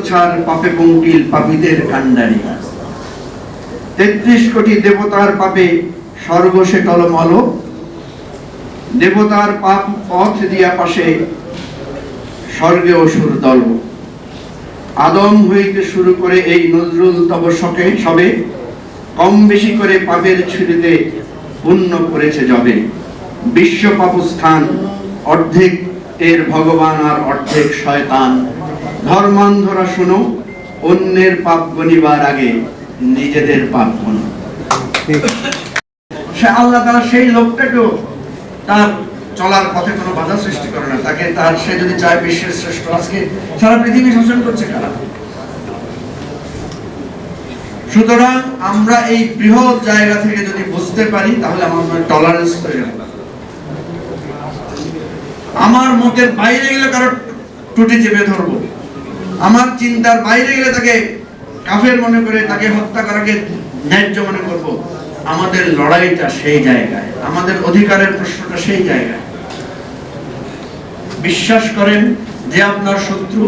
ছাড় পাপে পঙ্কিল পাপীদের কাণ্ডারি, ৩৩ কোটি দেবতার পাপে সর্বশে টলমল, দেবতার পাপ পথ দিয়া পাশে স্বর্গে অসুর দল। আদম হইতে শুরু করে এই নজরুল তব শকে সবে, কম বেশি করে পাপের ছুরিতে পূর্ণ করেছে যবে। বিশ্ব পাপস্থান, অর্ধেক এর ভগবান আর অর্ধেক শয়তান। ধর্মান্ধরা শুনো, অন্যের পাপ গণিবার আগে নিজেদের পাপ গণো। সে আল্লাহ তাআলা সেই লোকটাকেও তার চলার পথে কোনো বাধা সৃষ্টি করে না। তাকে তার সে যদি চায় বিশ্বের শ্রেষ্ঠ, আজকে সারা পৃথিবী শাসন করছে কারা? সুতরাং আমরা এই বৃহৎ জায়গা থেকে যদি বুঝতে পারি তাহলে আমাদের টলারেন্স তৈরি হবে। আমার মতের বাইরে গেলে কারো টুটি চেপে ধরবো, আমার চিন্তার বাইরে গেলে তাকে কাফের মনে করে তাকে হত্যা করাকে ন্যায্য মনে করব। আমাদের লড়াইটা সেই জায়গায়, আমাদের অধিকারের প্রশ্নটা সেই জায়গায়। বিশ্বাস করেন যে আপনার শত্রু,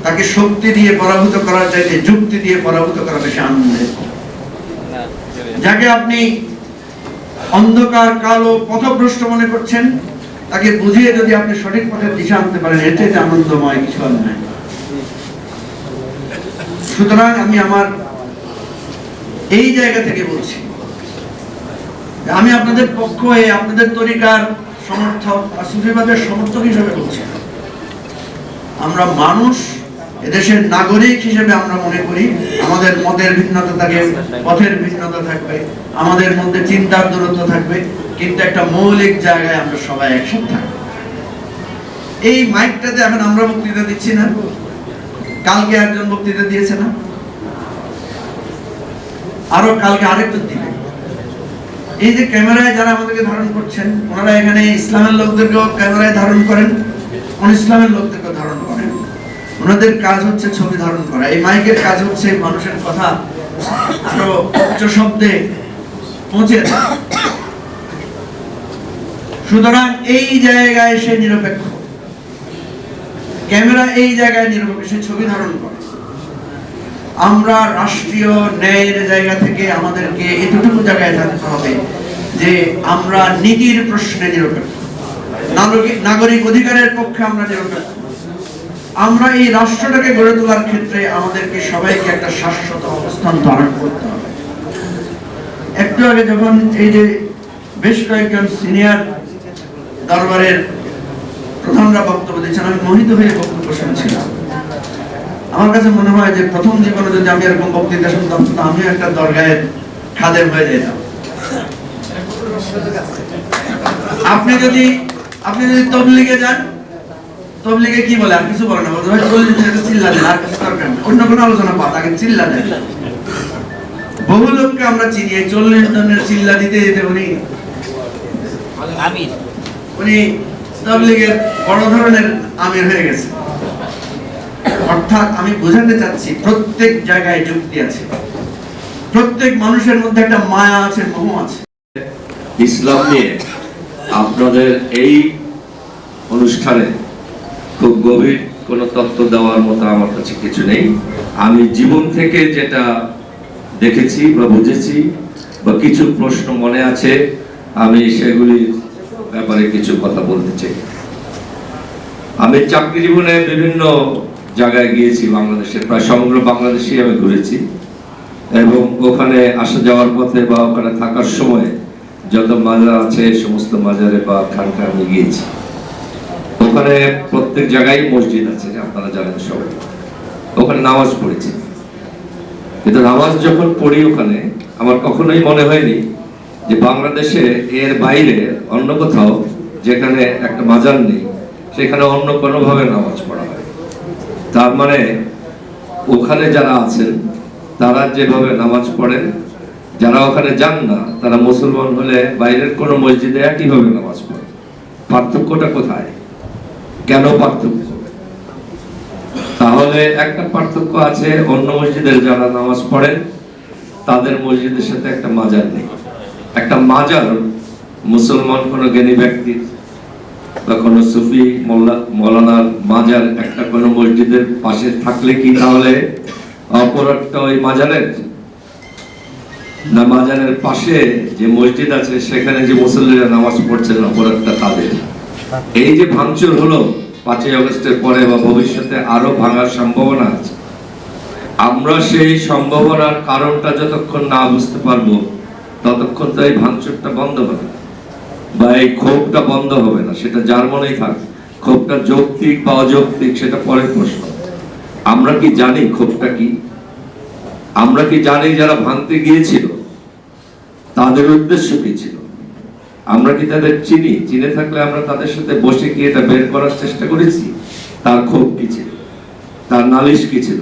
তাকে শক্তি দিয়ে পরাভূত করার চাইতে যুক্তি দিয়ে পরাভূত করা বেশি আনন্দের। যাকে আপনি অন্ধকার কালো পথভ্রষ্ট মনে করছেন, তাকে বুঝিয়ে যদি আপনি সঠিক পথের দিশা আনতে পারেন, এর চাইতে আনন্দময় কিছু আর নাই। সুতরাং আমি আমার এই জায়গা থেকে বলছি, আমি আপনাদের পক্ষ হয়ে আপনাদের তরিকার সমর্থক বা সুফিবাদের সমর্থক হিসেবে বলছি। আমরা মানুষ, এদেশের নাগরিক হিসেবে আমরা মনে করি আমাদের মতের ভিন্নতা থাকবে, পথের ভিন্নতা থাকবে, আমাদের মধ্যে চিন্তার দূরত্ব থাকবে, কিন্তু একটা মৌলিক জায়গায় আমরা সবাই একসাথে থাকবো। এই মাইকটাতে এখন আমরা বক্তৃতা দিচ্ছি না, কালকে একজন বক্তৃতা দিয়েছে না, আরো কালকে আরেকজন দিবে। এই যে ক্যামেরায় যারা আমাদেরকে ধারণ করছেন, ওনারা এখানে ইসলামের লোকদেরকেও ক্যামেরায় ধারণ করেন, অন-ইসলামের লোকদেরকেও ধারণ করেন। ওনাদের কাজ হচ্ছে ছবি ধারণ করা, এই মাইকের কাজ হচ্ছে মানুষের কথা আরো উচ্চ শব্দে পৌঁছে দেয়। সুতরাং এই জায়গায় সে নিরপেক্ষ, ক্যামেরা এই জায়গায় নিরপেক্ষ, সে ছবি ধারণ করে। আমরা রাষ্ট্রীয় ন্যায়ের জায়গা থেকে আমাদেরকে এতটুকু জায়গায় থাকতে হবে যে আমরা নীতির প্রশ্নে নিরপেক্ষ, নাগরিক অধিকারের পক্ষে আমরা নিরপেক্ষ। আমরা এই রাষ্ট্রটাকে গড়ে তোলার ক্ষেত্রে আমাদেরকে সবাইকে একটা শাশ্বত অবস্থান ধারণ করতে হবে। একটু আগে যখন এই যে বেশ কয়েকজন সিনিয়র দরবারের প্রধানরা বক্তব্য দিচ্ছেন, আমি মোহিত হয়ে বক্তব্য শুনছিলাম। আমার কাছে মনে হয় যে প্রথম জীবনে যদি আমি এরকম বক্তৃতা শুনতাম, তো আমিও একটা দরগাহের খাদেম হয়ে যেতাম। আপনি যদি তবলিগে যান, তবলিগে কি বলে? আর কিছু বলে না, বলতে হয় চিল্লা দেন, আর কিছু দরকার নেই, অন্য কোনো আলোচনা পাত, আগে চিল্লা দেন। বহু লোককে আমরা চিনি, 40 জনের চিল্লা দিতে দিতে উনি তবলিগের বড় ধরনের আমির হয়ে গেছে। অর্থাৎ আমি বোঝাতে চাচ্ছি প্রত্যেক জায়গায় যুক্তি আছে, প্রত্যেক মানুষের মধ্যে একটা মায়া আছে, মোহ আছে। ইসলাম নিয়ে আপনাদের এই অনুষ্ঠানে খুব গভীর কোনো তত্ত্ব দেওয়ার মতো আমার কাছে কিছু নেই। আমি জীবন থেকে যেটা দেখেছি বা বুঝেছি বা কিছু প্রশ্ন মনে আছে, আমি সেগুলির ব্যাপারে কিছু কথা বলতে চাই। আমি চাকরি জীবনে বিভিন্ন জায়গায় গিয়েছি, বাংলাদেশের প্রায় সমগ্র বাংলাদেশেই আমি ঘুরেছি, এবং ওখানে আসা যাওয়ার পথে বা ওখানে থাকার সময় যত মাজার আছে সমস্ত মাজারে বা খানকা আমি গিয়েছি। ওখানে প্রত্যেক জায়গায় মসজিদ আছে, আপনারা জানেন সবাই। ওখানে নামাজ পড়েছি, কিন্তু নামাজ যখন পড়ি ওখানে আমার কখনোই মনে হয়নি যে বাংলাদেশে এর বাইরে অন্য কোথাও যেখানে একটা মাজার নেই সেখানে অন্য কোনোভাবে নামাজ পড়া হয়। তার মানে ওখানে যারা আছেন তারা যেভাবে নামাজ পড়েন, যারা ওখানে যান না তারা মুসলমান হলে বাইরের কোনো মসজিদে একইভাবে নামাজ পড়ে। পার্থক্যটা কোথায়? কেন পার্থক্য? তাহলে একটা পার্থক্য আছে, অন্য মসজিদের যারা নামাজ পড়েন তাদের মসজিদের সাথে একটা মাজার নেই। একটা মাজার মুসলমান কোনো জ্ঞানী ব্যক্তির, বা কোনো সুফি মৌলানার মাজার একটা কোনো মসজিদের পাশে থাকলে কি তাহলে অপরাধটা ওই মাজারের, না মাজারের পাশে যে মসজিদ আছে সেখানে যে মুসল্লিরা নামাজ পড়ছেন অপরাধটা তাদের? এই যে ভাঙচুর হলো 5ই আগস্টের পরে বা ভবিষ্যতে আরো ভাঙার সম্ভাবনা আছে, আমরা সেই সম্ভাবনার কারণটা যতক্ষণ না বুঝতে পারবো ততক্ষণ তো এই ভাঙচুরটা বন্ধ হবে না, বা এই ক্ষোভটা বন্ধ হবে না। সেটা যার মনেই থাক, ক্ষোভটা যৌক্তিক বা অযৌক্তিক সেটা পরের প্রশ্ন। আমরা কি জানি ক্ষোভটা কি? আমরা কি জানি যারা ভাঙতে গিয়েছিল তাদের উদ্দেশ্য কি ছিল? আমরা কি তাদের চিনি? চিনে থাকলে আমরা তাদের সাথে বসে কি এটা বের করার চেষ্টা করেছি? তার ক্ষোভ কি ছিল, তার নালিশ কি ছিল,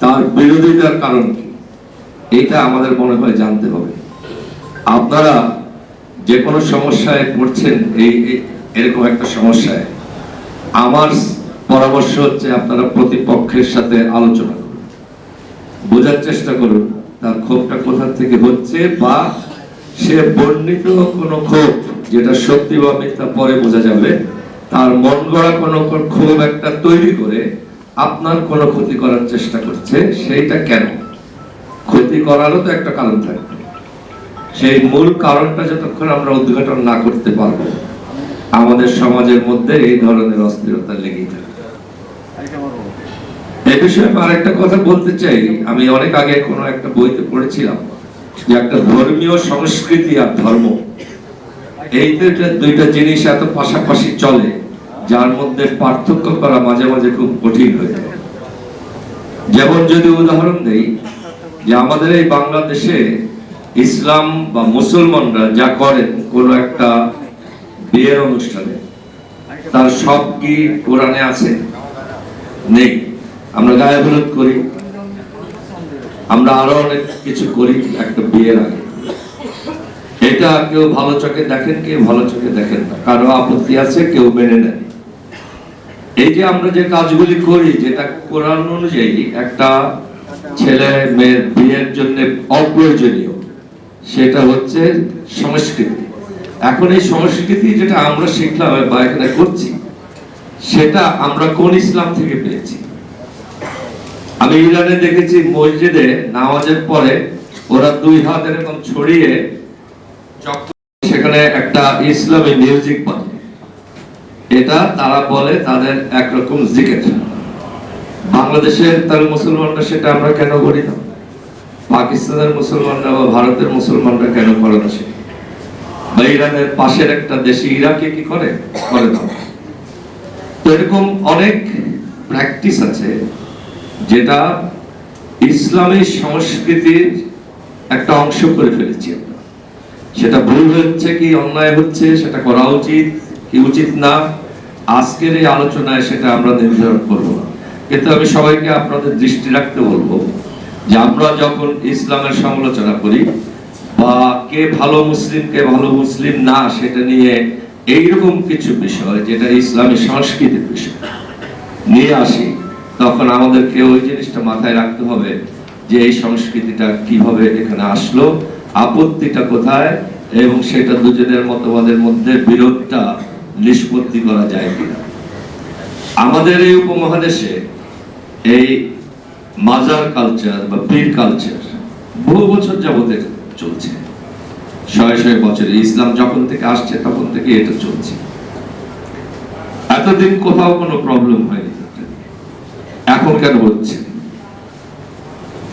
তার বিরোধিতার কারণ কি? এটা আমাদের মনে হয় জানতে হবে। আপনারা যে কোনো সমস্যায় পড়ছেন, এরকম একটা সমস্যায়, আমার পরামর্শ হচ্ছে আপনারা প্রতিপক্ষের সাথে আলোচনা করুন, বোঝার চেষ্টা করুন তার ক্ষোভটা কোথা থেকে হচ্ছে, বা সে বর্ণিত কোনো ক্ষোভ যেটা সত্যি বা মিথ্যা পরে বোঝা যাবে, তার মন গড়া কোনো ক্ষোভ একটা তৈরি করে আপনার কোনো ক্ষতি করার চেষ্টা করছে, সেইটা কেন? ক্ষতি করারও তো একটা কারণ থাকবে। সেই মূল কারণটা যতক্ষণ আমরা উদ্ঘাটন না করতে পারবো আমাদের সমাজের মধ্যে এই ধরনের অস্থিরতা লেগেই থাকবে। এই বিষয়ে আরেকটা কথা বলতে চাই, আমি অনেক আগে কোনো একটা বইতে পড়েছিলাম যে একটা ধর্মীয় সংস্কৃতি আর ধর্ম, এই দুইটা জিনিস এত পাশাপাশি চলে যার মধ্যে পার্থক্য করা মাঝে মাঝে খুব কঠিন হয়ে যায়। যেমন যদি উদাহরণ দেই, যে আমাদের এই বাংলাদেশে ইসলাম বা মুসলমানরা যা করেন কোন একটা বিয়ের অনুষ্ঠানে, তার সব কি কোরআনে আছে? নেই। আমরা গায়ে হলুদ করি, আমরা আরো অনেক কিছু করি একটা বিয়ের আগে। এটা কেউ ভালো চোখে দেখেন, কেউ ভালো চোখে দেখেন না, কারো আপত্তি আছে, কেউ মেনে নেন। এই যে আমরা যে কাজগুলি করি যেটা কোরআন অনুযায়ী একটা ছেলে মেয়ের বিয়ের জন্য অপ্রয়োজনীয়, সেটা হচ্ছে সংস্কৃতি। এখন এই সংস্কৃতি যেটা আমরা শিখলাম বা এখানে করছি, সেটা আমরা কোন ইসলাম থেকে পেয়েছি? আমি ইরানে দেখেছি মসজিদে নামাজের পরে ওরা 2 হাত এরকম ছড়িয়ে সেখানে একটা ইসলামী মিউজিক বাজে, এটা তারা বলে তাদের একরকম জিকির। বাংলাদেশের তার মুসলমানরা সেটা আমরা কেন করি না? পাকিস্তানের মুসলমানরা বা ভারতের মুসলমানরা কেন করে না? সে বা ইরানের পাশের একটা দেশে ইরাকে কি করে না? তো এরকম অনেক প্র্যাকটিস আছে যেটা ইসলামী সংস্কৃতির একটা অংশ করে ফেলেছি আমরা। সেটা ভুল হচ্ছে কি অন্যায় হচ্ছে, সেটা করা উচিত কি উচিত না, আজকের এই আলোচনায় সেটা আমরা নির্ধারণ করব না। কিন্তু আমি সবাইকে আপনাদের দৃষ্টি রাখতে বলবো যে আমরা যখন ইসলামের সমালোচনা করি বা কে ভালো মুসলিম কে ভালো মুসলিম না সেটা নিয়ে এইরকম কিছু বিষয় যেটা ইসলামী সংস্কৃতির বিষয় নিয়ে আসি, তখন আমাদেরকে ওই জিনিসটা মাথায় রাখতে হবে যে এই সংস্কৃতিটা কিভাবে এখানে আসলো, আপত্তিটা কোথায়, এবং সেটা দুজনের মতবাদের মধ্যে বিরোধটা নিষ্পত্তি করা যায় কিনা। আমাদের এই উপমহাদেশে এই মাজার কালচার বা পীর কালচার বহু বছর যাবত চলছে, শয়ে বছরে ইসলাম যখন থেকে আসছে তখন থেকে এটা চলছে। এতদিন কোথাও কোনো প্রবলেম হয়নি, এখন কেন হচ্ছে?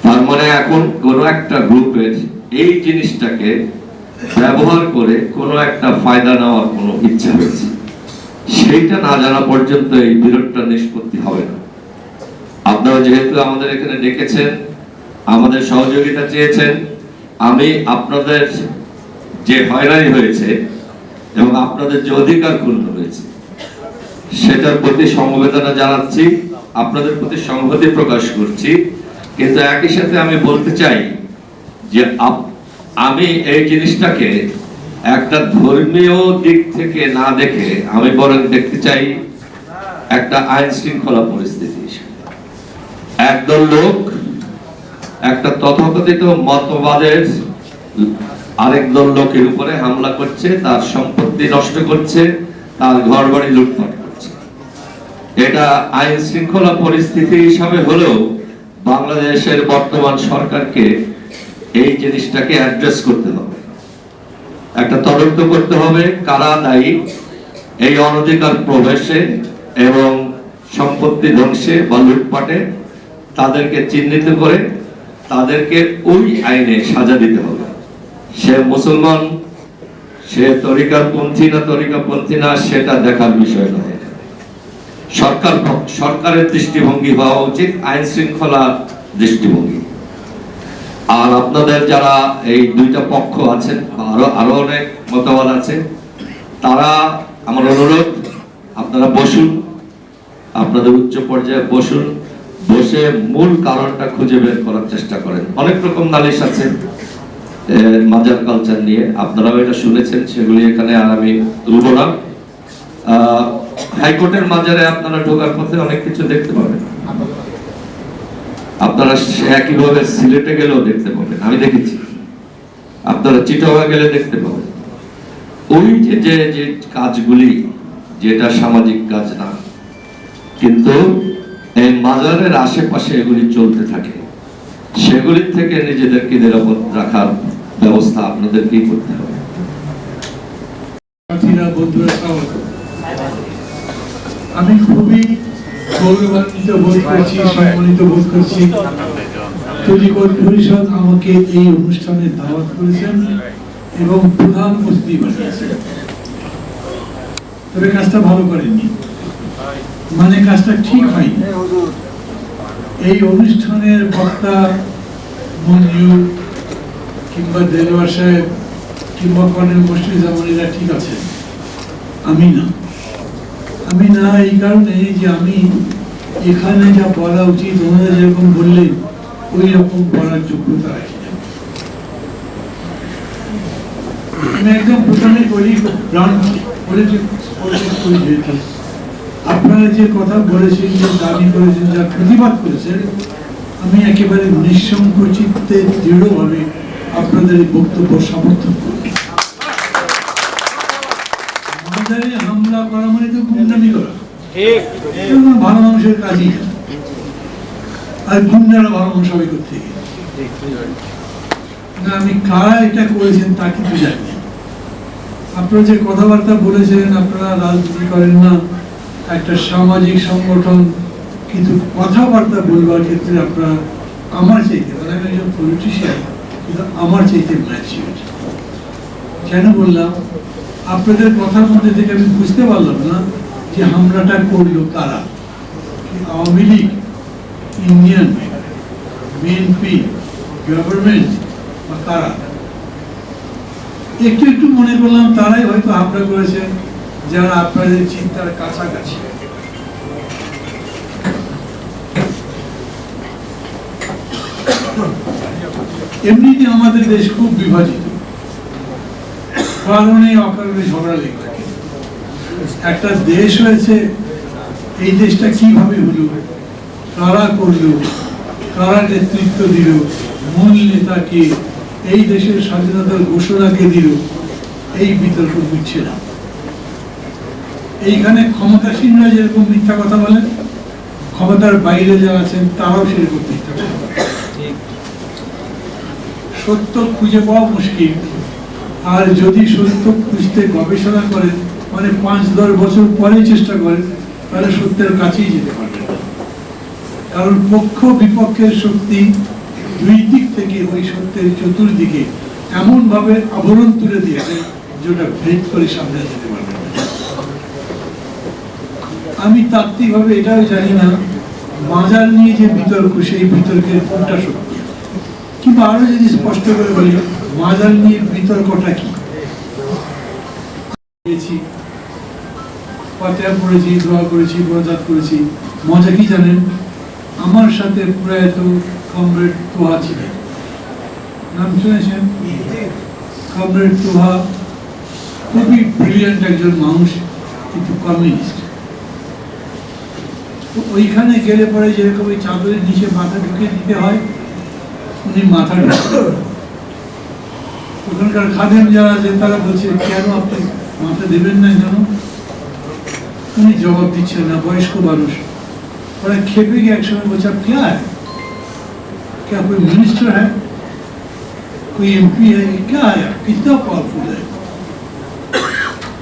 তার মানে এখন কোন একটা গ্রুপের এই জিনিসটাকে ব্যবহার করে কোনো একটা ফায়দা নেওয়ার কোনো ইচ্ছা হয়েছে, সেইটা না জানা পর্যন্ত এই বিরোধটা নিষ্পত্তি হবে না। আপনারা যেহেতু আমাদের এখানে ডেকেছেন, আমাদের সহযোগিতা চেয়েছেন, আমি আপনাদের যে হয়রানি হয়েছে এবং আপনাদের যে অধিকার ক্ষুণ্ণ হয়েছে সেটার প্রতি সমবেদনা জানাচ্ছি, আপনাদের প্রতি সংহতি প্রকাশ করছি। কিন্তু একই সাথে আমি বলতে চাই যে আমি এই জিনিসটাকে একটা ধর্মীয় দিক থেকে না দেখে আমি বরং দেখতে চাই একটা আইন শৃঙ্খলা পরিস্থিতি হিসেবে। একদল লোক একটা তথাকথিত মতবাদের আরেক দল লোকের উপরে হামলা করছে, তার সম্পত্তি নষ্ট করছে, তার ঘরবাড়ি লুটপাট করছে। এটা আইন শৃঙ্খলা পরিস্থিতি হিসাবে হলেও বাংলাদেশের বর্তমান সরকারকে এই জিনিসটাকে অ্যাড্রেস করতে হবে, একটা তদন্ত করতে হবে কারা দায়ী এই অনধিকার প্রবেশে এবং সম্পত্তি ধ্বংসে বা লুটপাটে। তাদেরকে চিহ্নিত করে তাদেরকে ওই আইনে সাজা দিতে হবে। সে মুসলমান, সে তরিকাপন্থী না তরিকাপন্থী না, সেটা দেখার বিষয় নয়। সরকারের দৃষ্টিভঙ্গি হওয়া উচিত আইন শৃঙ্খলা দৃষ্টিভঙ্গি। আর আপনাদের যারা এই দুইটা পক্ষ আছেন, আরো অনেক মতবাদ আছে, তারা আমার অনুরোধ আপনারা বসুন, আপনাদের উচ্চ পর্যায়ে বসুন, বসে মূল কারণটা খুঁজে বের করার চেষ্টা করেন। অনেক রকম নালিশ আছে মাজার কালচার নিয়ে, আপনারাও এটা শুনেছেন, সেগুলি এখানে আর আমি তুলব না। হাইকোর্টের মাজারে আপনারা ঢোকার পথে অনেক কিছু দেখতে পাবেন, আপনারা একইভাবে সিলেটে গেলেও দেখতে পাবেন, আমি দেখেছি। আপনারা চিটাগং গেলে দেখতে পাবেন। ওই যে যে কাজগুলি, যেটা সামাজিক কাজ না, কিন্তু এই মাজারের আশেপাশে এগুলি চলতে থাকে, সেগুলি থেকে নিজেদেরকে নিরাপদ রাখার ব্যবস্থা আপনাদেরকেই করতে হবে। আমি খুবই গৌরবান্বিত বোধ করছি, সম্মানিত বোধ করছি তৈরিকর পরিষদ আমাকে এই অনুষ্ঠানে দাওয়াত করেছেন এবং প্রধান অতিথি বানিয়েছেন। তবে কাজটা ভালো করেননি, মানে কাজটা ঠিক হয়নি। এই অনুষ্ঠানের বক্তা মঞ্জুর কিংবা দেলোয়ার সাহেব কিংবা কর্নেল মুশফিকুজ্জামান এরা ঠিক আছে, আমি না। এই কারণে যে আমি এখানে যা বলা উচিত ওনারা যেরকম বললেন ওই রকম বলার যোগ্যতা রাখি না। আমি একদম প্রথমে বলি, আপনারা যে কথা বলেছেন, যে দাবি করেছেন, যা প্রতিবাদ করেছেন, আমি একেবারে নিঃসংকোচিতে দৃঢ়ভাবে আপনাদের এই বক্তব্য সমর্থন করি। মাজারে হামলা করা মানে তো গুন্ডামি করা, ভালো মানুষের কাজই না। আর গুন্ডারা ভালো মানুষ হবে করতে গিয়ে। আমি কারা এটা করেছেন তা কিন্তু জানি না। আপনারা যে কথাবার্তা বলেছেন, আপনারা রাজনীতি করেন না, একটা সামাজিক সংগঠন, কিন্তু কথাবার্তা বলবার ক্ষেত্রে আপনারা আমার চাইতে, মানে আমি একজন পলিটিশিয়ান, কিন্তু আমার চাইতে ম্যাচিউর। কেন বললাম? আপনাদের কথার মধ্যে থেকে আমি বুঝতে পারলাম না যে হামলাটা করলো কারা। Awami League, Indian, BNP, government বা কারা। একটু মনে করলাম তারাই হয়তো হামলা করেছেন যারা আপনাদের চিন্তার কাছাকাছি। এমনিতে আমাদের দেশ খুব বিভাজিত, কারণে অকারণে ঝগড়া লেগে থাকে। একটা দেশ হয়েছে, এই দেশটা কিভাবে হলো, কারা করলো, কারা নেতৃত্ব দিল, মূল নেতাকে, এই দেশের স্বাধীনতার ঘোষণাকে দিল, এই বিতর্ক বুঝছে না। এইখানে ক্ষমতাসীনরা যেরকম মিথ্যা কথা বলেন, ক্ষমতার বাইরে যারা আছেন তারাও সেরকম মিথ্যা কথা বলেন। সত্য খুঁজে পাওয়া মুশকিল, আর যদি সত্য খুঁজতে গবেষণা করেন, মানে 5-10 বছর পরে চেষ্টা করেন, তাহলে সত্যের কাছেই যেতে পারবেন না। কারণ পক্ষ বিপক্ষের শক্তি দুই দিক থেকে ওই সত্যের চতুর্দিকে এমন ভাবে আবরণ তুলে দিয়েছে যেটা ভেদ করে সামনে যেতে পারবেন না। আমি তাত্ত্বিকভাবে এটাও জানি না মাজার নিয়ে যে বিতর্ক, সেই বিতর্কের কোনটা সত্যি, কিংবা আরো যদি স্পষ্ট করে বলি মাজার নিয়ে বিতর্কটা কি। ফাতিহা পড়েছি, দোয়া করেছি, মোনাজাত করেছি। মজা কি জানেন? আমার সাথে প্রয়াত কমরেড তোহা ছিলেন, নাম শুনেছেন? কমরেড তোহা খুবই ব্রিলিয়ান্ট একজন মানুষ, কিন্তু কমিউনিস্ট। ওইখানে গেলে পরে যেরকম ওই চাদরের নিচে মাথা ঢুকিয়ে দিতে হয়, উনি মাথা ঢুকিয়ে, ওখানকার খাদেম যারা আছেন তারা বলছে কেন আপনি মাথা দেবেন না, কেন? উনি জবাব দিচ্ছেন না, বয়স্ক মানুষ। ওরা খেপে গিয়ে একসময় বলছে, "আপ क्या है? क्या कोई मिनिस्टर है, कोई एमपी है, ये क्या है, कितना पावरफुल है?"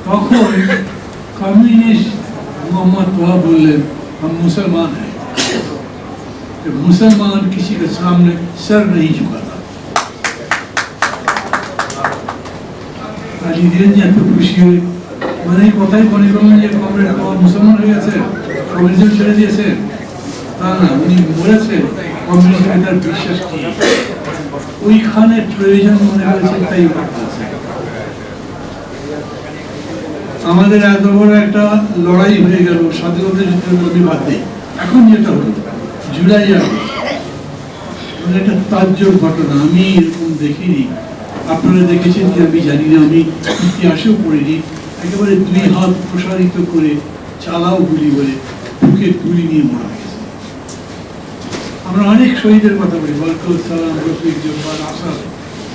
তখন कम्युनिस्ट मोहम्मद तोहा बोलें, "हम मुसलमान हैं, कि मुसलमान किसी के सामने सर नहीं झुकाता।" কাজী দিলেন এত খুশি হয়ে, মানে এই কথাই মনে করলেন যে কমরেড মুসলমান হয়ে গেছে, কমিউনিজম ছেড়ে দিয়েছে। তা না, উনি বলেছেন কমিউনিজমে তার বিশ্বাস কি, ওইখানে প্রয়োজন মনে হয়েছে তাই করতেছে। আমাদের এত বড় একটা লড়াই হয়ে গেল স্বাধীনতা যুদ্ধের বাদ দিয়ে, এখন যেটা হলো জুলাই আগস্ট, একটা তাজ্জব ঘটনা, আমি এরকম দেখিনি। আপনারা দেখেছেন কি আমি জানি না, আমি ইতিহাসেও পড়িনি। একেবারে 2 হাত প্রসারিত করে চালাও গুলি বলে বুকে গুলি নিয়ে মারা গেছে। আমরা অনেক শহীদের কথা বলি, বরকত সালাম, রফিক, জব্বার, আসাদ,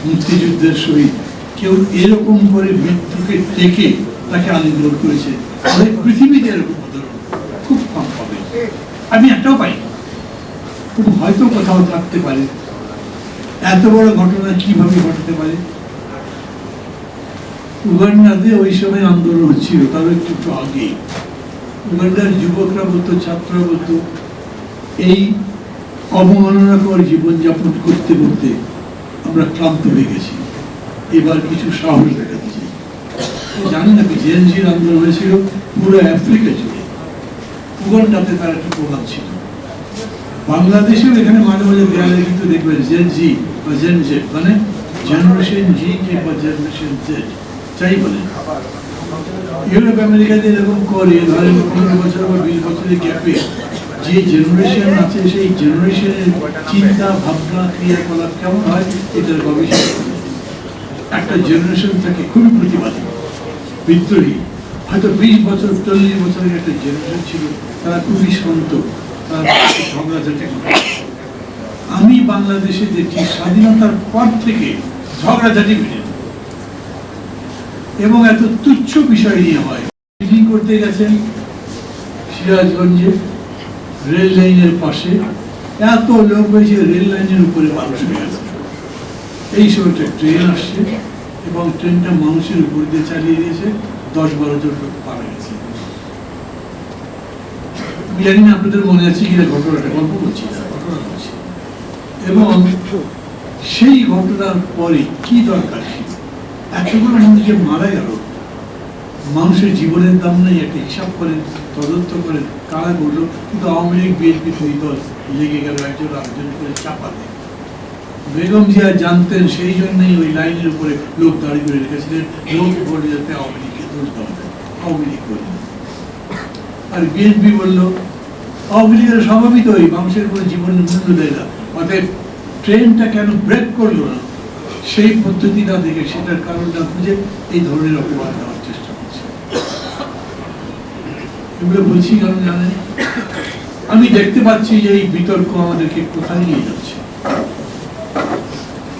মুক্তিযুদ্ধের শহীদ। কেউ এরকম করে মৃত্যুকে ডেকে তাকে আলিঙ্গন করেছে, আমাদের পৃথিবীতে এরকম উদাহরণ খুব কম পাবে। আমি একটাও পাই, খুব হয়তো কোথাও থাকতে পারে। এত বড় ঘটনা কিভাবে ঘটতে পারে? উগান্ডাতে ওই সময় আন্দোলন হচ্ছিল, তার একটু আগে উগান্ডার যুবকরা বলতো, ছাত্ররা বলতো, এই অবমাননাকর জীবনযাপন করতে করতে আমরা ক্লান্ত হয়ে গেছি, এবার কিছু সাহস দেখাতে চাই। জানি না, জেএনজির আন্দোলন হয়েছিল পুরো আফ্রিকা জুড়ে, উগান্ডাতে তার একটা প্রভাব ছিল। বাংলাদেশেও এখানে মাঝে মাঝে দেয়ালে কিন্তু দেখবেন জেনজি বা জেনজেড, মানে জেনারেশন জি কিংবা জেনারেশন জেড চাই বলেন। ইউরোপ আমেরিকাতে এরকম করে, ধরেন 15 বছর বা 20 বছরের গ্যাপে যে জেনারেশন আছে, সেই জেনারেশনের চিন্তা ভাবনা ক্রিয়াকলাপ কেমন হয় এটার গবেষণা করে। একটা জেনারেশন থাকে খুবই প্রতিবাদী, বিদ্রোহী, হয়তো 20 বছর 40 বছরের একটা জেনারেশন ছিল, তারা খুবই শান্ত, ঝগড়াঝাটি। আমি বাংলাদেশে দেখছি স্বাধীনতার পর থেকে ঝগড়াঝাটি বেড়ে, এবং এত তুচ্ছ বিষয় নিয়ে হয়। মিটিং করতে গেছেন সিরাজগঞ্জে রেল লাইনের পাশে, এত লোক হয়েছে, রেল লাইনের উপরে মানুষ হয়ে গেছে। এই সময়টা ট্রেন আসছে এবং ট্রেনটা মানুষের উপর দিয়ে চালিয়ে দিয়েছে, 10-12 জন লোক মারা গেছে। আমি জানি না আপনাদের মনে আছে কিনা ঘটনাটা, গল্প বলছি না, ঘটনা বলছি। এবং সেই ঘটনার পরে কি দরকার ছিল? এতগুলো মানুষ যে মারা গেল, মানুষের জীবনের দাম নেই, একটা হিসাব করেন, তদন্ত করেন, কারা করলো। কিন্তু আওয়ামী লীগ, বিএনপি দুই দল লেগে গেল একজন আরেকজন করে চাপাতে। বেগম জিয়া জানতেন, সেই জন্যই ওই লাইনের উপরে লোক দাঁড়িয়ে করে রেখেছিলেন, লোক বলে যাতে আওয়ামী লীগকে দোষ দেওয়া যায়। আওয়ামী লীগ বলল, আর বিএনপি বললো আওয়ামী লীগের স্বভাবই তো মানুষের কোনো জীবনের মূল্য দেয় না, অতএব ট্রেনটা কেন ব্রেক করলো না সেই পদ্ধতি না দেখে, সেটার কারণ না খুঁজে এই ধরনের অপবাদ দেওয়ার চেষ্টা করছে। এগুলো বলছি কারণ জানেন, আমি দেখতে পাচ্ছি যে এই বিতর্ক আমাদেরকে কোথায় নিয়ে যাচ্ছে।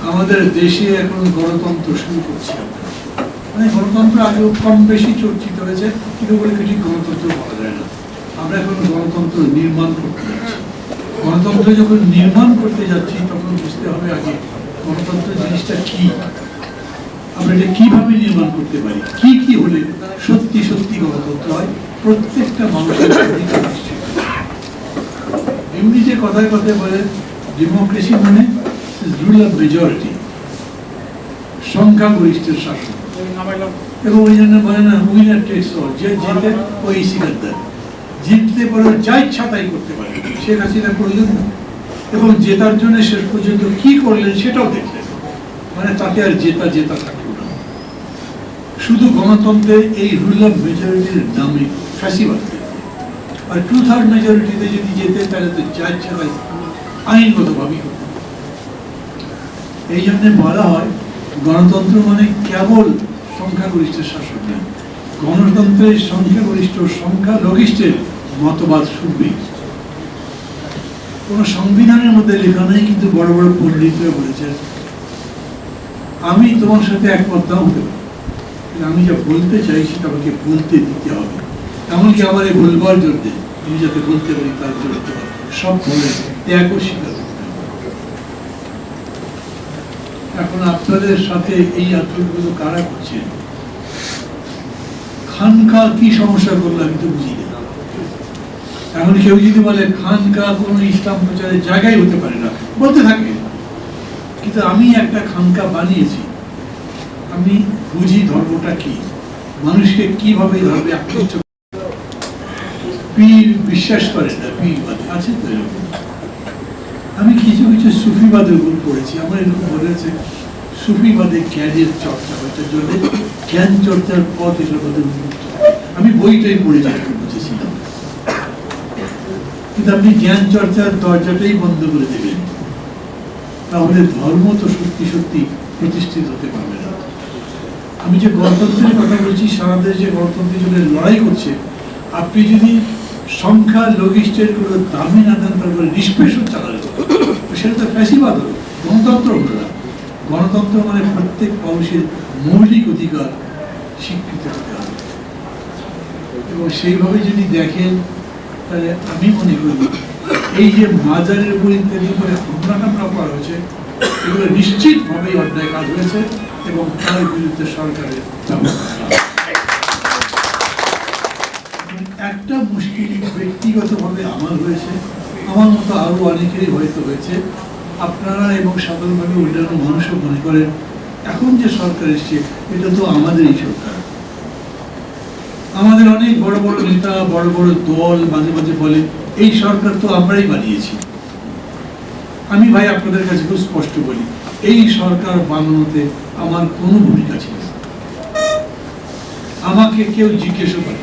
আমাদের দেশে এখন গণতন্ত্র শুরু করছি আমরা, মানে গণতন্ত্র আগেও কম বেশি চর্চিত হয়েছে, কিন্তু বলে কিছু গণতন্ত্র বলা যায় না। আমরা এখন গণতন্ত্র নির্মাণ করতে যাচ্ছি। গণতন্ত্র যখন নির্মাণ করতে যাচ্ছি, তখন বুঝতে হবে আগে গণতন্ত্র জিনিসটা কি, আমরা এটা কিভাবে নির্মাণ করতে পারি, কি কি হলে সত্যি সত্যি গণতন্ত্র হয়, প্রত্যেকটা মানুষের অধিকার নিশ্চিত। এমনি যে কথায় কথায় বলে ডেমোক্রেসি মানে রুল অফ মেজরিটি, সংখ্যাগরিষ্ঠের শাসন, এবং ওই জন্য বলে না উইনার টেকস অল, যে জিতে ওই সিকারদার, জিততে পারে যা ইচ্ছা তাই করতে পারে। শেখ হাসিনা করলেন না, এবং জেতার জন্য শেষ পর্যন্ত কি করলেন সেটাও দেখলেন, মানে তাতে আর জেতা জেতা থাকলো না। শুধু গণতন্ত্রে এই রুল অফ মেজরিটির নামে ফ্যাসিবাদ, আর 2/3 মেজরিটিতে যদি যেতে তাহলে তো যা ইচ্ছা তাই আইনগতভাবেই হতো। এই জন্য বলা হয় গণতন্ত্র মানে কেবল সংখ্যাগরিষ্ঠের শাসন নেই, গণতন্ত্রের সংখ্যাগরিষ্ঠ সংখ্যালঘিষ্ঠের মতবাদ শুনবেই। কোন সংবিধানের মধ্যে লেখা নেই, কিন্তু বড় বড় পণ্ডিতরা বলেছেন আমি তোমার সাথে একমত নাও হতে পারি, আমি যা বলতে চাই সেটা আমাকে বলতে দিতে হবে। এমনকি আমার এই ভুলবার জন্য আমি যাতে বলতে পারি তার জন্য সব বলে ত্যাগও স্বীকার করতে হবে। এখন আপনাদের সাথে এই আচরণগুলো কারা করছেন? খানকা কি সমস্যা করলো আমি তো বুঝি না। এখন কেউ যদি বলে খানকা কোন ইসলাম প্রচারের জায়গায় হতে পারে না, বলতে থাকে, কিন্তু আমি একটা খানকা বানিয়েছি, আমি বুঝি ধর্মটা কি, মানুষকে কিভাবে ধর্মে আকৃষ্ট। পীর বিশ্বাস করেন না, পীরবাদ আছে তো এরকম। আমি কিছু কিছু সুফিবাদের উপর পড়েছি, আমার এরকম মনে হচ্ছে সুফিবাদে জ্ঞানের চর্চা হইতে জন্য জ্ঞান চর্চার পথ হিসেবে আমি বইটাই পড়েছি, একটু বুঝেছিলাম। কিন্তু আপনি জ্ঞান চর্চার দরজাটাই বন্ধ করে দেবেন, তাহলে ধর্ম তো সত্যি সত্যি প্রতিষ্ঠিত হতে পারবে না। আমি যে গণতন্ত্রের কথা বলছি, সারা দেশ যে গণতন্ত্রের জন্য লড়াই করছে, আপনি যদি সংখ্যা লঘিষ্ঠের কোনো দামি না দেন, তারপরে নিষ্পেষণ চালানো, সেটা তো ফ্যাসিবাদ হলো, গণতন্ত্র হলো না। গণতন্ত্র মানে প্রত্যেক মানুষের মৌলিক অধিকার স্বীকৃত হতে হবে, এবং সেইভাবে যদি দেখেন তাহলে আমি মনে করি এই যে মাজারের উপর ইত্যাদি করে হামলা করা হয়েছে, এগুলো নিশ্চিতভাবেই অন্যায় কাজ হয়েছে এবং তার বিরুদ্ধে সরকারের একটা মুশকিল ব্যক্তিগতভাবে আমার হয়েছে, আমার মতো আরো অনেকেরই হয়তো হয়েছে। আপনারা এবং সাধারণভাবে অন্যান্য মানুষও মনে করেন এখন যে সরকার এসছে এটা তো আমাদেরই সরকার। আমাদের অনেক বড় বড় নেতা, বড় বড় দল মাঝে মাঝে বলে এই সরকার তো আমরাই বানিয়েছি। আমি ভাই আপনাদের কাছে খুব স্পষ্ট বলি, এই সরকার বানানোতে আমার কোনো ভূমিকা ছিল না। আমাকে কেউ জিজ্ঞেসও করে,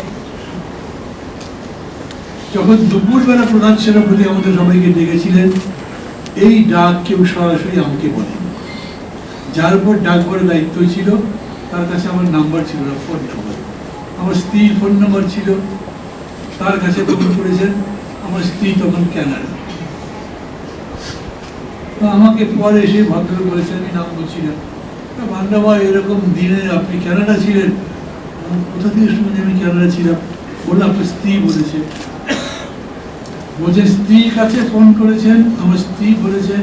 যখন দুপুরবেলা প্রধান সেনাপতি আমাদের সবাইকে ডেকেছিলেন, এই ডাক কেউ সরাসরি আমাকে বলেনি। যার উপর ডাক করার দায়িত্ব ছিল তার কাছে আমার নাম্বার ছিল না, ফোন নাম্বার। আমার স্ত্রীর ফোন নাম্বার ছিল, তার কাছে ফোন করেছেন। আমার স্ত্রী তখন ক্যানাডা। তো আমাকে পরে এসে ভদ্রলোক বলেছেন, আমি নাম বলছি না, ভান্ডা ভাই এরকম দিনে আপনি ক্যানাডা ছিলেন? কোথা থেকে শুনে আমি ক্যানাডা ছিলাম? বললাম আপনার স্ত্রী বলেছে। বলছে স্ত্রীর কাছে ফোন করেছেন, আমার স্ত্রী বলেছেন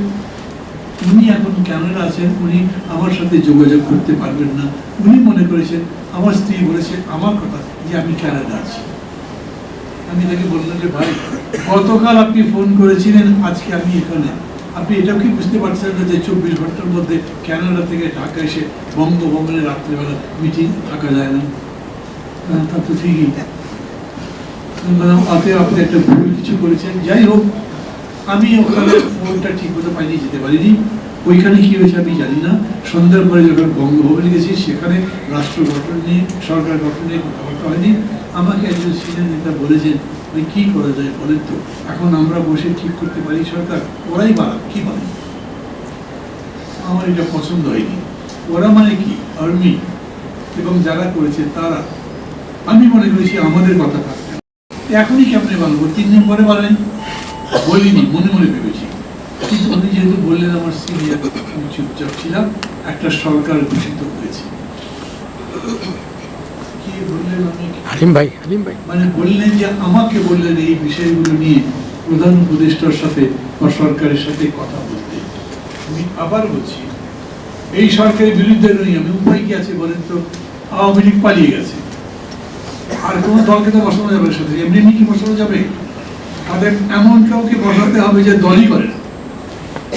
উনি এখন ক্যানাডা আছেন, উনি আমার সাথে যোগাযোগ করতে পারবেন না। উনি মনে করেছেন, আমার স্ত্রী বলেছে আমার কথা যে আমি ক্যানাডা আছি। আমি তাকে বললাম যে ভাই গতকাল আপনি ফোন করেছিলেন, আজকে আমি এখানে, আপনি এটাও কি বুঝতে পারছেন না যে 24 ঘন্টার মধ্যে ক্যানাডা থেকে ঢাকা এসে বঙ্গভবনে রাত্রিবেলা মিটিং থাকা যায় না? তা তো ঠিকই, আপনি একটা ভুল কিছু করেছেন। যাই হোক, আমি ওখানে ফোনটা ঠিক মতো পাইনি, যেতে পারিনি। ওইখানে কি হয়েছে আমি জানি না। সন্ধ্যার পরে যখন বঙ্গভবনে গেছি, সেখানে রাষ্ট্র গঠন নিয়ে, সরকার গঠন নিয়ে কথাবার্তা হয়নি। আমাকে একজন সিনিয়র নেতা বলেছেন ওই কি করা যায় বলেন তো, এখন আমরা বসে ঠিক করতে পারি, সরকার ওরাই বাড়ান কি বলে। আমার এটা পছন্দ হয়নি। ওরা মানে কি, আর্মি এবং যারা করেছে তারা। আমি মনে করেছি আমাদের কথা থাকতে এখনই কেমনে বলবো, 3 দিন পরে বলেন, বলিনি, মনে মনে ভেবেছি। কিন্তু উনি যেহেতু বললেন আমার সিনিয়র, আমি চুপচাপ ছিলাম। একটা সরকার ঘোষিত হয়েছে। কি বললেন, হালিম ভাই মানে বললেন যে আমাকে বললেন এই বিষয়গুলো নিয়ে প্রধান উপদেষ্টার সাথে বা সরকারের সাথে কথা বলতে। আমি আবার বলছি, এই সরকারের বিরুদ্ধে নই আমি। উপায় কি আছে বলেন তো? আওয়ামী লীগ পালিয়ে গেছে, আর কোন দলকে তো বসানো যাবে সাথে, এমনি কি বসানো যাবে? তাদের এমন কাউকে বসাতে হবে যে দলই করে না,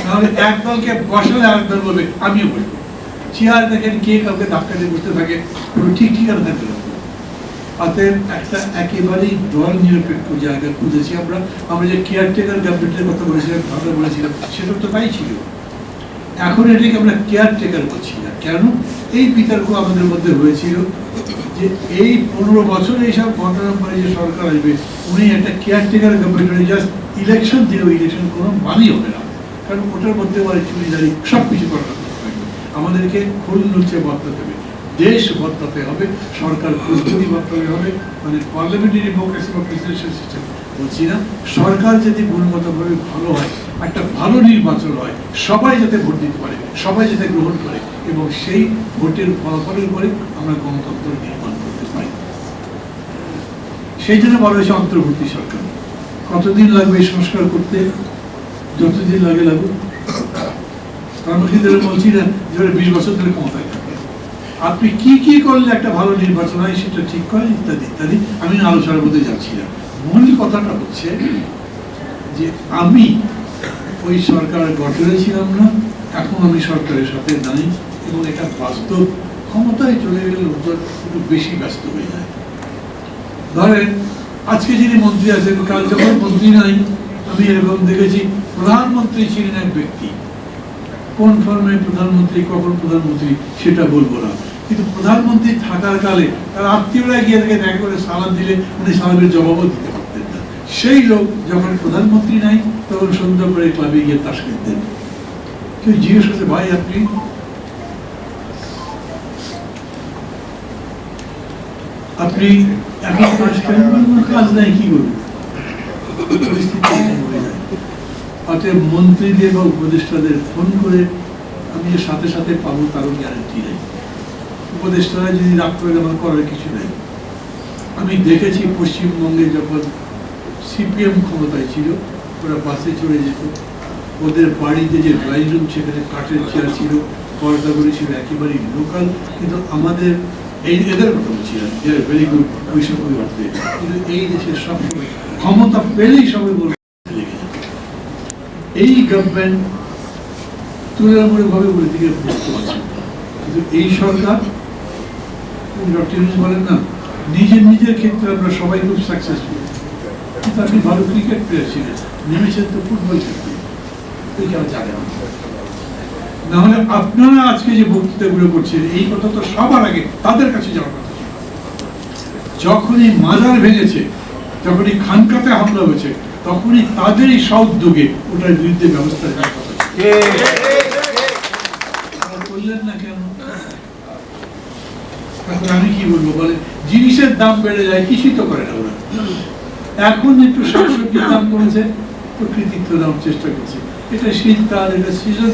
তাহলে এক দলকে বসালে আরেক দল বলবে আমিও বসবো। চেয়ার দেখেন কে কাউকে ধাক্কা দিয়ে বসতে থাকে, পুরো ঠিক ঠিকানা থাকবে না। অতএব একটা একেবারেই দল নিরপেক্ষ জায়গা খুঁজেছি আমরা। আমরা যে কেয়ারটেকার গভর্নমেন্টের কথা বলেছিলাম, আমরা বলেছিলাম সেটা তো তাই ছিল। এখন এটাকে আমরা কেয়ারটেকার বলছি না। কেন? এই বিতর্ক আমাদের মধ্যে হয়েছিল যে এই 15 বছর এইসব ঘটনার পরে যে সরকার আসবে, উনি একটা কেয়ারটেকার গভর্নমেন্ট, জাস্ট ইলেকশন দিলেও ইলেকশন কোনো মানই হবে না, কারণ ওটার মধ্যে ওরা চুরিদারি সব কিছু করার আমাদেরকে খুল নুচে বদলাতে হবে, দেশ বদলাতে হবে, সরকার খুলচুরি বদলাতে হবে। মানে পার্লামেন্টারি ডেমোক্রেসি বা প্রেসিডেন্সিয়াল সিস্টেম বলছি না, সরকার যদি গুণগতভাবে ভালো হয়, একটা ভালো নির্বাচন হয়, সবাই যাতে ভোট দিতে পারে, সবাই যাতে গ্রহণ করে, এবং সেই ভোটের ফলাফলের উপরে আমরা গণতন্ত্র নির্মাণ করতে পারি। সেই জন্য বলা হয়েছে অন্তর্বর্তী সরকার। কতদিন লাগবে এই সংস্কার করতে? যতদিন লাগে লাগুক। কর্মসূচিদের বলছি না যে 20 বছর ধরে ক্ষমতায় থাকে। আপনি কি কি করলে একটা ভালো নির্বাচন হয় সেটা ঠিক করেন, ইত্যাদি ইত্যাদি। আমি আলোচনার মধ্যে যাচ্ছি না। মূল কথাটা হচ্ছে যে আমি ওই সরকার গঠনে ছিলাম না, এখন আমি সরকারের সাথে নাই, এবং এটা বাস্তব। ক্ষমতায় চলে গেলে লোকজন একটু বেশি ব্যস্ত হয়ে যায়। ধরেন আজকে যিনি মন্ত্রী আছেন, কাল যখন মন্ত্রী নাই, আমি এরকম দেখেছি প্রধানমন্ত্রী ছিলেন এক ব্যক্তি, কোন ফর্মে প্রধানমন্ত্রী, কখন প্রধানমন্ত্রী সেটা বলবো না, কিন্তু প্রধানমন্ত্রী থাকার কালে তার আত্মীয়রা গিয়ে থেকে দেখা করে সালাদ দিলে উনি সালামের জবাবও দিতে পারতেন না। সেই লোক যখন প্রধানমন্ত্রী নাই তখন সন্ধ্যা করে ক্লাবে গিয়ে তাস খেলতেন। কেউ জিজ্ঞেস করছে, ভাই আপনি এখন তাস খেলেন, কাজ নাই, কি করবেন? পরিস্থিতি হয়ে যায়। অতএব মন্ত্রীদের বা উপদেষ্টাদের ফোন করে আমি যে সাথে সাথে পাবো তারও গ্যারান্টি নেই। উপদেষ্টারা যদি রাগ করে আমার করার কিছু নেই। আমি দেখেছি পশ্চিমবঙ্গে যখন সিপিএম ক্ষমতায় ছিল, ওরা বাসে চড়ে যেত, ওদের বাড়িতে যে ড্রয়িং রুম সেখানে কাঠের চেয়ার ছিল, পর্দাগুলি ছিল একেবারেই লোকাল। কিন্তু আমাদের এদের কথা বলছি না, দে আর ভেরি গুড ওই সময় অর্থে, কিন্তু এই দেশের সবসময় ক্ষমতা পেলেই সবাই বলবে এই গভর্নমেন্ট তুলনামূলকভাবে ওই দিকে ব্যস্ত আছে। কিন্তু এই সরকার, ডক্টর ইউনূস বলেন না, নিজের ক্ষেত্রে আমরা সবাই খুব সাকসেসফুল, কিন্তু আপনি ভালো ক্রিকেট প্লেয়ার ছিলেন, নেমেছেন তো ফুটবল খেলতে, ওই কেউ জানে না। নাহলে আপনারা আজকে যে বক্তৃতাগুলো করছেন, এই কথা তো সবার আগে তাদের কাছে যাওয়ার কথা ছিল। যখনই মাজার ভেঙেছে, যখনই খানকাতে হামলা হয়েছে, তখনই তাদেরই সউদ্যোগে ওটার বিরুদ্ধে ব্যবস্থা নেওয়ার কথা ছিল। বললেন না কেন? এখন আমি কি বলবো বলেন? জিনিসের দাম বেড়ে যায়, কিছুই তো করে না ওরা। এখন একটু শাকসবজির দাম কমেছে, তো কৃতিত্ব নেওয়ার চেষ্টা করছে। এটা শীতকাল, এটা সিজন,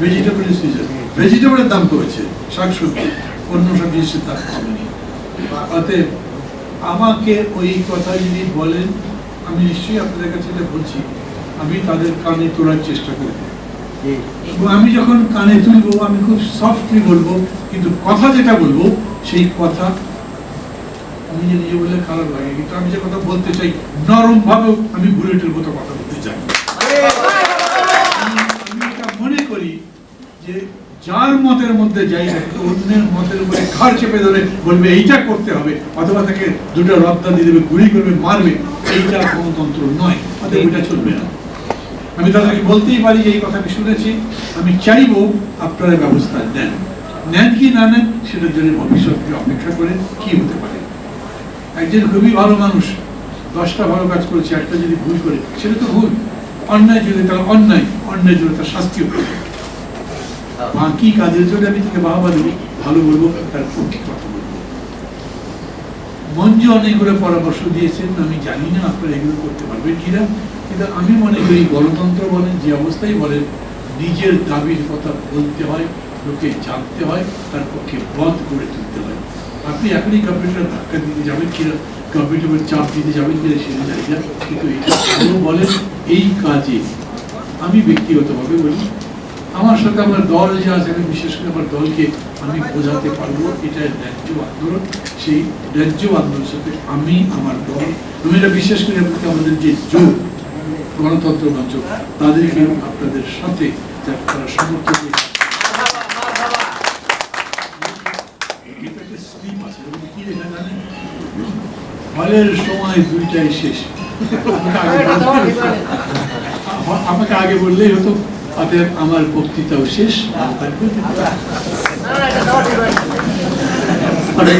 ভেজিটেবলের সিজন, ভেজিটেবলের দাম কমেছে, শাকসবজি, অন্য সব জিনিসের দাম কমেনি। অতএব আমাকে ওই কথা যদি বলেন, আমি নিশ্চয়ই আপনাদের কাছে এটা বলছি, আমি তাদের কানে তোলার চেষ্টা করব। এবং আমি যখন কানে তুলবো আমি খুব সফটলি বলবো, কিন্তু কথা যেটা বলবো সেই কথা নিজে নিজে বললে খারাপ লাগে, কিন্তু আমি যে কথা বলতে চাই নরম ভাবেও আমি বুলেটের মতো কথা বলতে চাই। আমি এটা মনে করি যে যার মতের মধ্যে যাই না, অন্যের মতের উপরে ঘাড় চেপে ধরে বলবে এইটা করতে হবে, অথবা তাকে দুটো রপ্তা দিয়ে দেবে, গুলি করবে, মারবে, এইটা গণতন্ত্র নয়, অতএব ওইটা চলবে না। আমি তাদেরকে বলতেই পারি যে এই কথা আমি শুনেছি, আমি চাইবো আপনারা ব্যবস্থা নেন কি না নেন সেটার জন্য ভবিষ্যৎকে অপেক্ষা করে কি হতে পারে। একজন খুবই ভালো মানুষ 10টা ভালো কাজ করেছে, একটা যদি ভুল করে সেটা তো ভুল, অন্যায় যদি তার অন্যায় জন্য তার শাস্তি হবে। বাকি কাজের জন্য আমি তাকে বাহবা দেবো, ভালো বলবো, তার পক্ষে কথা বলবো। মঞ্জু অনেকগুলো পরামর্শ দিয়েছেন, আমি জানি না আপনারা এগুলো করতে পারবেন কিনা, কিন্তু আমি মনে করি গণতন্ত্র বলেন, যে অবস্থায় বলেন, নিজের দাবির কথা বলতে হয়, লোকে জানতে হয়, তার পক্ষে বন্ধ করে তুলতে হয়। আপনি এখনই কম্পিউটার ধাক্কা দিতে যাবেন কিনা, কম্পিউটারের চাপ দিতে যাবেন কিনা সেটা জানি না, কিন্তু এটা বলেন এই কাজে আমি ব্যক্তিগতভাবে বলি, আমার সাথে আমার দল যে আছে, আমি বিশেষ করে আমার দলকে আমি বোঝাতে পারবো এটা ন্যায্য আন্দোলন। সেই ন্যায্য আন্দোলনের সাথে আমি, আমার দল, আমি এটা বিশ্বাস করি আমাদের যে জোট গণতন্ত্র মঞ্চ, তাদেরকে আপনাদের সাথে তারা সমর্থন ফলের সময় 2টাই শেষ। আমাকে আগে বললেই হতো, অতএব আমার বক্তৃতাও শেষ। অনেক